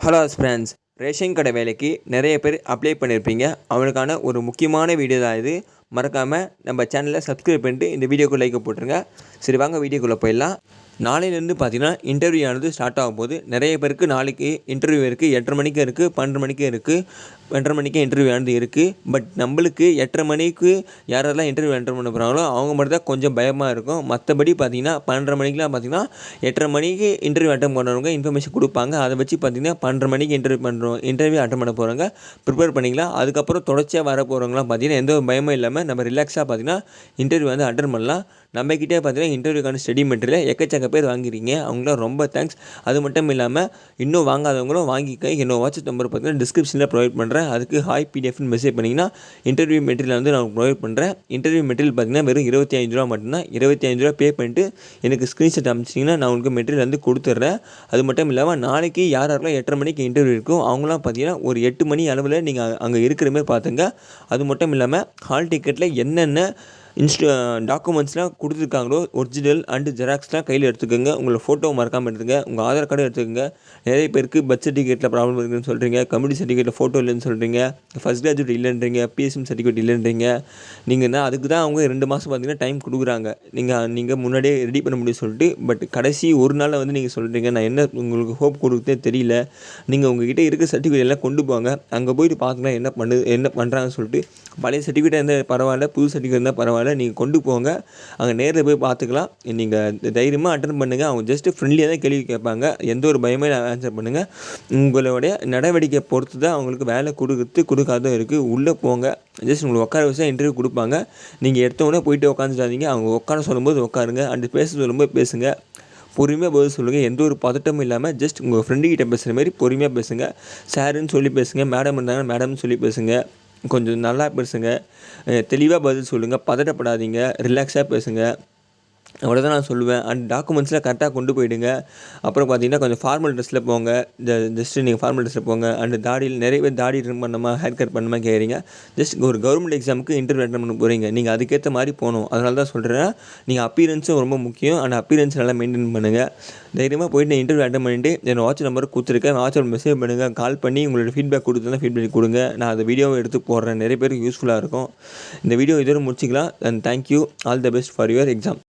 Hello friends, ration கடை வேலைக்கு நிறைய பேர் அப்ளை பண்ணியிருப்பீங்க. அவனுக்கான ஒரு முக்கியமான வீடியோ தான் இது. மறக்காமல் நம்ம சேனலை சப்ஸ்கிரைப் பண்ணிட்டு இந்த வீடியோக்கு லைக் போட்டுருங்க. சரி, வாங்க வீடியோக்குள்ளே போயிடலாம். நாளையிலேருந்து பார்த்தீங்கன்னா இன்டர்வியூ ஆனது ஸ்டார்ட் ஆகும் போது நிறைய பேருக்கு நாளைக்கு இன்டர்வியூ இருக்குது. 8:30 மணிக்கு இருக்குது, 12 மணிக்கு இருக்குது, 2:30 மணிக்கு இன்டர்வியூ ஆனது இருக்குது. பட் நம்மளுக்கு 8:30 மணிக்கு யாரெல்லாம் இன்டர்வியூ அட்டெண்ட் பண்ண போகிறாங்களோ அவங்க மட்டும் தான் கொஞ்சம் பயமாக இருக்கும். மற்றபடி பார்த்தீங்கன்னா 12:30 மணிக்கெலாம் பார்த்தீங்கன்னா 8:30 மணிக்கு இன்டர்வியூ அட்டெண்ட் பண்ணுறவங்க இன்ஃபர்மேஷன் கொடுப்பாங்க. அதை வச்சு பார்த்தீங்கன்னா 12:30 மணிக்கு இன்டர்வியூ அட்டெண்ட் பண்ண போகிறவங்க ப்ரிப்பேர் பண்ணிக்கலாம். அதுக்கப்புறம் தொடர்ச்சியாக வர போகிறவங்களாம் பார்த்தீங்கன்னா எந்த ஒரு பயமும் இல்லாமல் நம்ம ரிலாக்ஸாக பார்த்தீங்கன்னா இன்டர்வியூ வந்து அட்டெண்ட் பண்ணலாம். நம்மக்கிட்டே பார்த்தீங்கன்னா இன்டர்வியூக்கான ஸ்டடி மெட்டீரியல் எக்கச்சக்க பேர் வாங்கிக்கிறீங்க. அவங்களாம் ரொம்ப தேங்க்ஸ். அது மட்டும் இல்லாமல் இன்னும் வாங்காதவங்களும் வாங்கிக்க. என்னோட வாட்ஸ்அப் நம்பர் பார்த்தீங்கன்னா டிஸ்கிரிப்ஷனில் ப்ரொவைட் பண்ணுறேன். அதுக்கு ஹாய் பிடிஎஃப்னு மெசேஜ் பண்ணிங்கன்னா இன்டர்வியூ மெட்டீரியல் வந்து நான் ப்ரொவைட் பண்ணுறேன். இன்டர்வியூ மெட்டீரியல் பார்த்தீங்கன்னா வெறும் 25 ரூபா மட்டும்தான். 25 ரூபா பே பண்ணிட்டு எனக்கு ஸ்க்ரீன்ஷாட் அனுப்பிச்சிங்கன்னா நான் உங்களுக்கு மெட்டீரியல் வந்து கொடுத்துட்றேன். அது மட்டும் இல்லாமல் நாளைக்கு யாரெல்லாம் 8:30 மணிக்கு இன்டர்வியூ இருக்கும் அவங்களாம் பார்த்தீங்கன்னா ஒரு 8 மணி அளவில் நீங்கள் அங்கே இருக்கிற மாதிரி பார்த்துங்க. அது மட்டும் இல்லாமல் ஹால் டிக்கெட்டில் என்னென்ன டாக்குமெண்ட்ஸ்லாம் கொடுத்துருக்காங்களோ ஒரிஜினல் அண்டு ஜெராக்ஸ்லாம் கையில் எடுத்துக்கோங்க. உங்களை ஃபோட்டோ மறக்காமல் எடுத்துங்க. உங்கள் ஆதார் கார்டும் எடுத்துக்கோங்க. நிறைய பேருக்கு பர்த் சர்டிஃபிகேட்டில் ப்ராப்ளம் இருக்குதுன்னு சொல்கிறீங்க, கம்யூனிட்டி சர்டிஃபிகேட்டில் ஃபோட்டோ இல்லைன்னு சொல்கிறீங்க, ஃபஸ்ட் கிராஜுவேட் இல்லைன்றீங்க, பிஎஸ்எம் சர்டிஃபிகேட் இல்லைன்றீங்க. நீங்கள் அதுக்கு தான் அவங்க 2 மாதம் பார்த்தீங்கன்னா டைம் கொடுக்குறாங்க. நீங்கள் முன்னாடியே ரெடி பண்ண முடியும்னு சொல்லிட்டு. பட் கடைசி ஒரு நாளில் வந்து நீங்கள் சொல்கிறீங்க. நான் என்ன உங்களுக்கு ஹோப் கொடுக்குறதே தெரியல. நீங்கள் உங்கள்கிட்ட இருக்க சர்டிஃபிகேட் எல்லாம் கொண்டு போங்க. அங்கே போயிட்டு பார்த்துக்கலாம் என்ன பண்ணுறாங்கன்னு சொல்லிட்டு. பழைய சர்டிஃபிகேட்டாக இருந்தால் பரவாயில்ல, புது சர்டிஃபிகேட் இருந்தால் பரவாயில்ல, நீங்கள் கொண்டு போங்க. அங்கே நேரில் போய் பார்த்துக்கலாம். நீங்கள் தைரியமாக அட்டெண்ட் பண்ணுங்கள். அவங்க ஜஸ்ட்டு ஃப்ரெண்ட்லியாக தான் கேள்வி கேட்பாங்க. எந்த ஒரு பயமே ஆன்சர் பண்ணுங்கள். உங்களுடைய நடவடிக்கை பொறுத்து தான் அவங்களுக்கு வேலை கொடுக்காதும் இருக்குது. உள்ளே போங்க. ஜஸ்ட் உங்களுக்கு உட்கார வச்சு இன்டர்வியூ கொடுப்பாங்க. நீங்கள் எடுத்தவொடனே போயிட்டு உட்காந்துட்டாதீங்க. அவங்க உட்கார சொல்லும்போது உட்காருங்க. அண்ட் பேச சொல்லும்போது பேசுங்க. பொறுமையாக பதில் சொல்லுங்கள். எந்த ஒரு பதட்டமும் இல்லாமல் ஜஸ்ட் உங்கள் ஃப்ரெண்டுக்கிட்ட பேசுகிற மாதிரி பொறுமையாக பேசுங்க. சாருன்னு சொல்லி பேசுங்க. மேடம் இருந்தாங்கன்னா மேடம்னு சொல்லி பேசுங்க. கொஞ்சம் நல்லா பேசுங்க. தெளிவாக பதில் சொல்லுங்கள். பதட்டப்படாதீங்க. ரிலாக்ஸாக பேசுங்க. அவ்வளோதான் நான் சொல்லுவேன். அண்ட் டாக்குமெண்ட்ஸ்லாம் கரெக்டாக கொண்டு போயிடுங்க. அப்புறம் பார்த்தீங்கன்னா கொஞ்சம் ஃபார்மல் ட்ரெஸ்ஸில் போங்க. ஜஸ்ட்டு நீங்கள் ஃபார்மல் ட்ரெஸ்ஸில் போங்க. அண்ட் தாடியில் நிறைய பேர் தாடி ட்ரிம் பண்ணணுமா, ஹேர் கட் பண்ணணுமா கேட்குறீங்க. ஜஸ்ட் ஒரு கவர்மெண்ட் எக்ஸாமுக்கு இன்டர்வியூ அட்டெண்ட் பண்ண போகிறீங்க. நீங்கள் அதுக்கேற்ற மாதிரி போகணும். அதனால தான் சொல்கிறேன். நீங்கள் அப்பீரன்ஸும் ரொம்ப முக்கியம். அண்ட் அப்பீரன்ஸ் நல்லா மெயின்டைன் பண்ணுங்கள். தைரியமாக போயிட்டு நான் இன்டர்வியூ அட்டெண்ட் பண்ணிவிட்டு என்னோட வாட்ஸ்அப் நம்பர் கொடுத்துருக்கேன். வாட்ஸ்அப் மெசேஜ் பண்ணுங்கள். கால் பண்ணி உங்களோட ஃபீட்பேக் கொடுத்துருந்தா ஃபீட்பேக் கொடுங்க. நான் அந்த வீடியோவை எடுத்து போடுறேன். நிறைய பேருக்கு யூஸ்ஃபுல்லாக இருக்கும். இந்த வீடியோ இதோட முடிச்சிக்கலாம். And thank you. All the best for your exam.